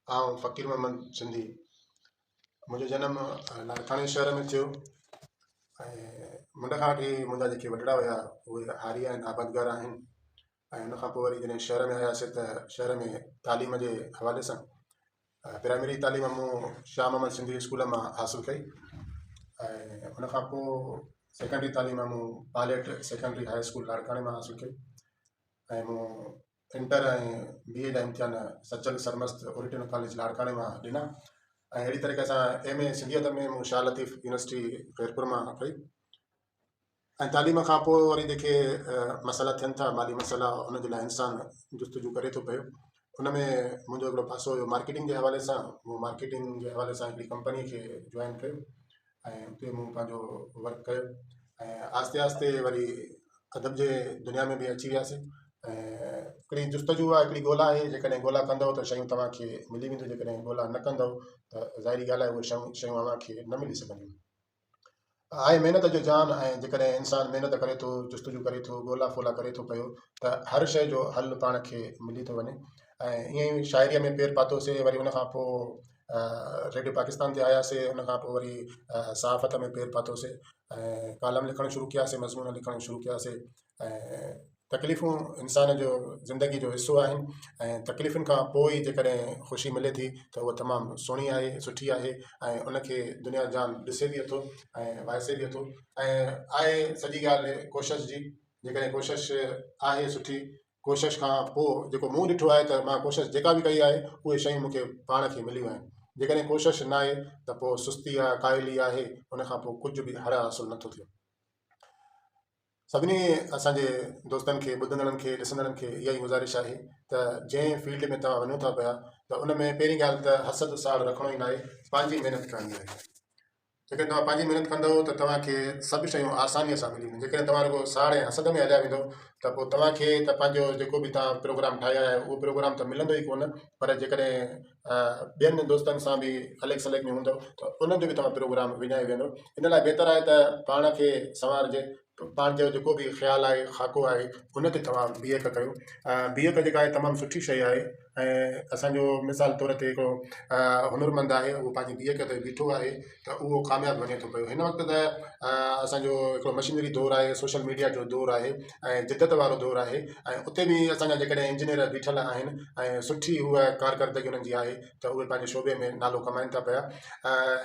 आउं फ़कीर मोहम्मद सिंधी। मुंहिंजो जनमु लाड़काणे शहर में थियो ऐं मुंड खां वठी मुंहिंजा जेके वॾड़ा हुया उहे हारी आहिनि, आबादगार आहिनि। ऐं उन खां पोइ वरी जॾहिं शहर में आयासीं त शहर में तालीम जे हवाले सां प्राइमरी तालीम मूं शाह मोहम्मद सिंधी स्कूल मां हासिलु कई। ऐं उन खां पोइ सेकेंडरी तालीम मूं पायलट सेकेंडरी हाई स्कूल लाड़काणे मां हासिलु कई। ऐं मूं इंटर ऐं BA जा इम्तिहान सचल सरमस्त ओरिजिनल कॉलेज लाड़काणे मां ॾिना। ऐं अहिड़ी तरीक़े सां MA सिंधियत में मूं शाह लतीफ़ यूनिवर्सिटी ख़ैरपुर मां कई। ऐं तालीम खां पोइ वरी जेके मसइला थियनि था, माली मसइला, उन जे लाइ इंसानु जुस्तजू करे थो पियो। उन में मुंहिंजो हिकिड़ो पासो हुयो मार्केटिंग जे हवाले सां। मूं मार्केटिंग जे हवाले सां हिकिड़ी कंपनी खे जॉइन कयो ऐं उते मूं पंहिंजो वर्क कयो। ऐं आहिस्ते आहिस्ते वरी अदब जे दुनिया में बि अची वियासीं। ऐं हिकिड़ी जुस्तजू आहे, हिकिड़ी ॻोल्हा आहे। जेकॾहिं ॻोल्हा कंदव त शयूं तव्हांखे मिली वेंदियूं, जेकॾहिं ॻोल्हा न कंदव त ज़ाहिरी ॻाल्हि आहे उहे शयूं तव्हांखे न मिली सघंदियूं। आहे महिनत जो जान। ऐं जेकॾहिं इंसानु महिनत करे थो, जुस्तजू करे थो, ॻोल्हा फ़ोला करे थो पियो त हर शइ जो हल पाण खे मिली थो वञे। ऐं ईअं ई शाइरीअ में पेर पातोसीं। वरी उन खां पोइ रेडियो पाकिस्तान ते आयासीं। उन खां पोइ वरी सहाफ़त में पेर पातोसीं ऐं कालम लिखणु शुरू कयासीं, मज़मून लिखणु शुरू कयासीं। ऐं तकलीफ़ूं इंसान जो ज़िंदगी जो हिसो आहिनि। ऐं तकलीफ़ुनि खां पोइ जेकॾहिं ख़ुशी मिले थी त उहा तमामु सुहिणी आहे, सुठी आहे। ऐं उनखे दुनिया जान ॾिसे बि थो ऐं वाइसे बि थो। ऐं आहे सॼी ॻाल्हि कोशिश जी। जेकॾहिं कोशिश आहे सुठी, कोशिश खां पोइ जेको मूं ॾिठो आहे त मां कोशिश जेका बि कई आहे उहे शयूं मूंखे पाण खे मिलियूं आहिनि। जेकॾहिं कोशिश न आहे त पोइ सुस्ती आहे, काइली आहे, उन खां पोइ कुझु बि हर हासिलु नथो थिए। सभिनी असांजे दोस्तनि खे, ॿुधंदड़नि खे, ॾिसंदड़नि खे इहा ई गुज़ारिश आहे त जंहिं फील्ड में तव्हां वञो था पिया त उन में पहिरीं ॻाल्हि त हसद साड़ रखिणो ई न आहे, पंहिंजी महिनत करणी आहे। जेकॾहिं तव्हां पंहिंजी महिनत कंदव त तव्हांखे सभु शयूं आसानीअ सां मिली वेंदियूं। जेकॾहिं तव्हां रुॻो साड़ ऐं हसद में हलिया वेंदो त पोइ तव्हांखे त पंहिंजो जेको बि तव्हां प्रोग्राम ठाहिया आहे उहो प्रोग्राम त मिलंदो ई कोन। पर जेकॾहिं ॿियनि दोस्तनि सां बि अलॻि सलॻि में हूंदव त उन्हनि जो बि तव्हां प्रोग्राम विञाए वेंदो। इन लाइ बहितर आहे त पाण खे संवारजे, पाण जो जेको बि ख़्यालु आहे, ख़ाको आहे, उन ते तव्हां बीहक कयो। बीहक जेका आहे तमामु सुठी शइ आहे। ऐं असांजो मिसाल तौर ते हिकिड़ो हुनुरमंद आहे, उहो पंहिंजी बीहक ते बीठो आहे त उहो कामयाबु वञे थो पियो। हिन वक़्तु त असांजो हिकिड़ो मशीनरी दौरु आहे, सोशल मीडिया जो दौरु आहे ऐं जिदत वारो दौरु आहे। ऐं उते बि असांजा जेकॾहिं इंजीनियर बीठल आहिनि ऐं सुठी उहा कारकर्दगी उन्हनि जी आहे त उहे पंहिंजे शोबे में नालो कमाइनि था पिया।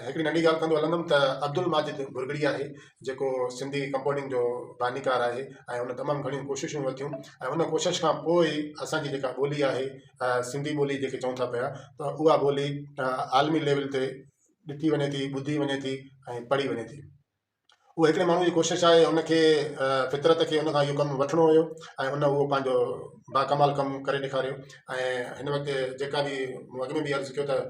हिकिड़ी नंढी ॻाल्हि कंदो हलंदुमि त अब्दुल माजिद बुरगड़ी आहे, जेको सिंधी कंपाउंडिंग जो बानीकार आहे। ऐं उन तमामु घणियूं कोशिशूं वरितियूं ऐं उन कोशिश खां पोइ असांजी जेका ॿोली आहे, सिंधी ॿोली जेके चऊं था पिया, त उहा ॿोली आलमी लेवल ते ॾिठी वञे थी, ॿुधी वञे थी ऐं पढ़ी वञे थी। उहा हिकिड़े माण्हू जी कोशिशि आहे। उनखे फितरत खे उन खां इहो कमु वठिणो हुयो ऐं उन उहो पंहिंजो बाकमाल कमु करे ॾेखारियो। ऐं हिन वक़्तु जेका बि मूं अॻु में बि अर्ज़ु कयो त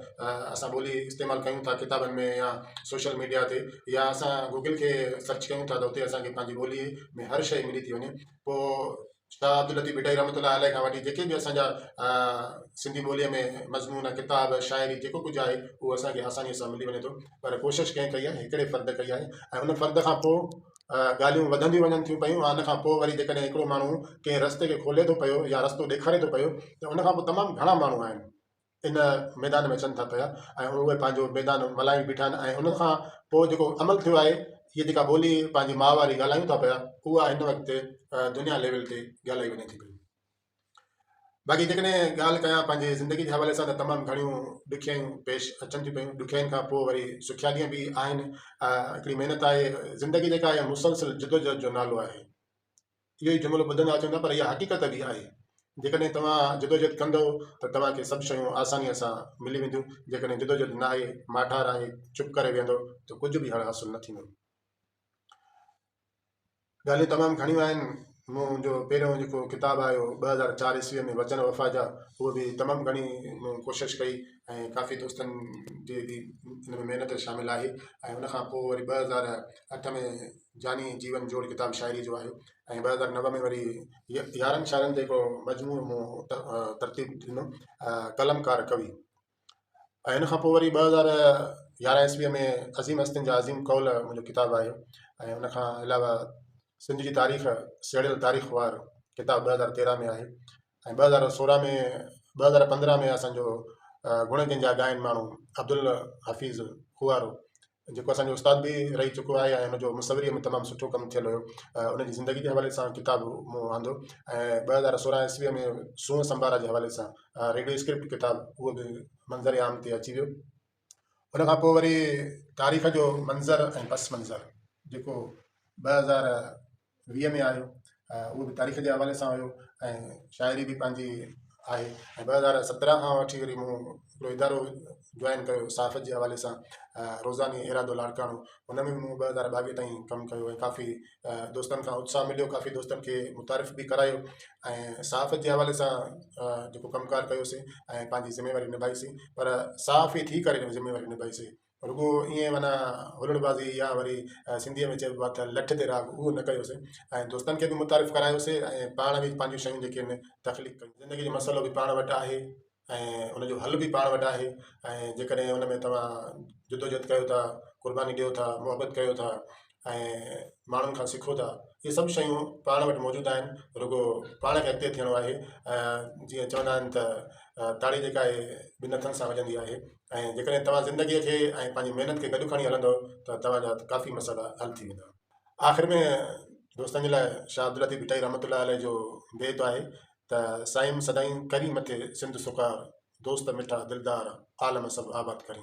असां ॿोली इस्तेमालु कयूं था किताबनि में या सोशल मीडिया ते, या असां गूगल खे सर्च कयूं था त उते असांखे पंहिंजी ॿोलीअ में हर शइ मिली थी वञे। पोइ शाह अब्दुल लतीफ़ भिटाई रहमतुल्लाह अलैह खां वठी जेके बि असांजा सिंधी ॿोलीअ में मज़मून, किताब, शाइरी जेको कुझु आहे उहो असांखे आसानीअ सां मिली वञे थो। पर कोशिशि कंहिं कई आहे, हिकिड़े फ़र्द कई आहे। ऐं उन फ़र्द खां पोइ ॻाल्हियूं वधंदियूं वञनि थियूं पियूं। उन खां पोइ वरी जेकॾहिं हिकिड़ो माण्हू कंहिं रस्ते खे खोले थो पियो या रस्तो ॾेखारे थो पियो त उन खां पोइ तमामु घणा माण्हू आहिनि इन मैदान में अचनि था पिया ऐं उहे पंहिंजो मैदान मल्हाए बीठा आहिनि। ऐं उन खां पोइ जेको अमल थियो आहे, हीअ जेका ॿोली पंहिंजी माउ वारी ॻाल्हायूं था पिया, उहा हिन वक़्तु दुनिया लेवल ते ॻाल्हाई वञे थी पई। बाक़ी जेकॾहिं ॻाल्हि कयां पंहिंजे ज़िंदगी जे हवाले सां त तमामु घणियूं ॾुखियाईयूं पेश अचनि थियूं पियूं। ॾुखियाईनि खां पोइ वरी सुखियालियूं बि आहिनि। हिकिड़ी महिनत आहे। ज़िंदगी जेका आहे मुसलसिल जिदोजहद जो नालो आहे। इहो ई जुमिलो ॿुधंदा अचूं था, पर इहा हक़ीक़त बि आहे। जेकॾहिं तव्हां जिदोजहद कंदव त तव्हांखे सभु शयूं आसानीअ सां मिली वेंदियूं। जेकॾहिं जिदोजहद न आहे, माठार आहे, चुप करे वेंदो त कुझु बि हासिलु न थींदो। ॻाल्हियूं तमामु घणियूं आहिनि। मुंहिंजो पहिरियों जेको किताबु आयो 2004 ईस्वीअ में वचन वफ़ा जा, उहो बि तमामु घणी मूं कोशिशि कई ऐं काफ़ी दोस्तनि जी बि हिन में महिनत शामिलु आहे। ऐं उन खां पोइ वरी 2008 में जानी जीवन जोड़ किताबु शाइरी जो आहे। ऐं 2009 में वरी 11 शाइरनि ते हिकिड़ो मजमूओ मूं तरतीब ॾिनो, कलमकार कवि। ऐं हिन खां पोइ वरी 2011 ईस्वीअ में अज़ीम हस्तियुनि जा अज़ीम कौल मुंहिंजो किताबु आयो। ऐं उन खां अलावा सिंध जी तारीख़, सेड़ियल तारीख़ वार किताबु 2013 में आहे। ऐं 2016 में 2015 में असांजो गुण कंहिंजा ॻाइनि माण्हू अब्दुल हफ़ीज़ खुआरो, जेको असांजो उस्ताद बि रही चुको आहे ऐं हुनजो मुसवरीअ में तमामु सुठो कमु थियल हुयो। उनजी ज़िंदगी जे हवाले सां किताबु मूं वांदो ऐं 2016 ईस्वीअ में सूंह संभारा जे हवाले सां रेडियो स्क्रिप्ट किताबु उहो बि मंज़र आम ते अची वियो। उन खां पोइ वरी तारीख़ जो मंज़र ऐं पस मंज़र जेको 2020 में आयो, उहो बि तारीख़ जे हवाले सां हुयो ऐं शाइरी बि पंहिंजी आहे। ऐं 2017 खां वठी वरी मूं हिकिड़ो इदारो जॉइन कयो सहाफ़त जे हवाले सां, रोज़ानी इरादो लाड़काणो, हुन में बि मूं 2022 ताईं कमु कयो ऐं काफ़ी दोस्तनि खां उत्साह मिलियो, काफ़ी दोस्तनि खे मुतारिफ़ बि करायो ऐं सहाफ़त जे हवाले सां जेको कमुकारु कयोसीं ऐं पंहिंजी ज़िमेवारी निभाईसीं। पर सहाफ़ी थी करे ज़िमेवारी निभाईसीं, रुॻो ईअं माना हुलड़बाज़ी या वरी सिंधीअ में चइबो आहे त लठ ते राग, उहो न कयोसीं ऐं दोस्तनि खे बि मुतारिफ़ करायोसीं ऐं पाण बि पंहिंजियूं शयूं जेके आहिनि तख़लीक़ कयूं। ज़िंदगी जो मसइलो बि पाण वटि आहे ऐं उनजो हल बि पाण वटि आहे ऐं जेकॾहिं हुन में तव्हां जदोजहद कयो था, क़ुर्बानी ॾियो था, मुहबत कयो था ऐं माण्हुनि खां सिखो था, इहे सभु शयूं पाण वटि मौजूदु आहिनि, रुॻो पाण खे अॻिते थियणो आहे। जीअं चवंदा आहिनि त ताड़ी जेका आहे ॿिनि हथनि सां वॼंदी आहे ऐं जेकॾहिं तव्हां ज़िंदगीअ खे ऐं पंहिंजी महिनत खे गॾु खणी हलंदव त तव्हांजा काफ़ी मसइला हल थी वेंदा। आख़िर में दोस्तनि जे लाइ शाह अब्दुल लतीफ़ भुट्टाई रहमतुल्लाह अलैह जो बेत आहे त साईं सदाईं करी मथे सिंध सुकार, दोस्त मिठा दिलदार आलम सभु आबाद करी।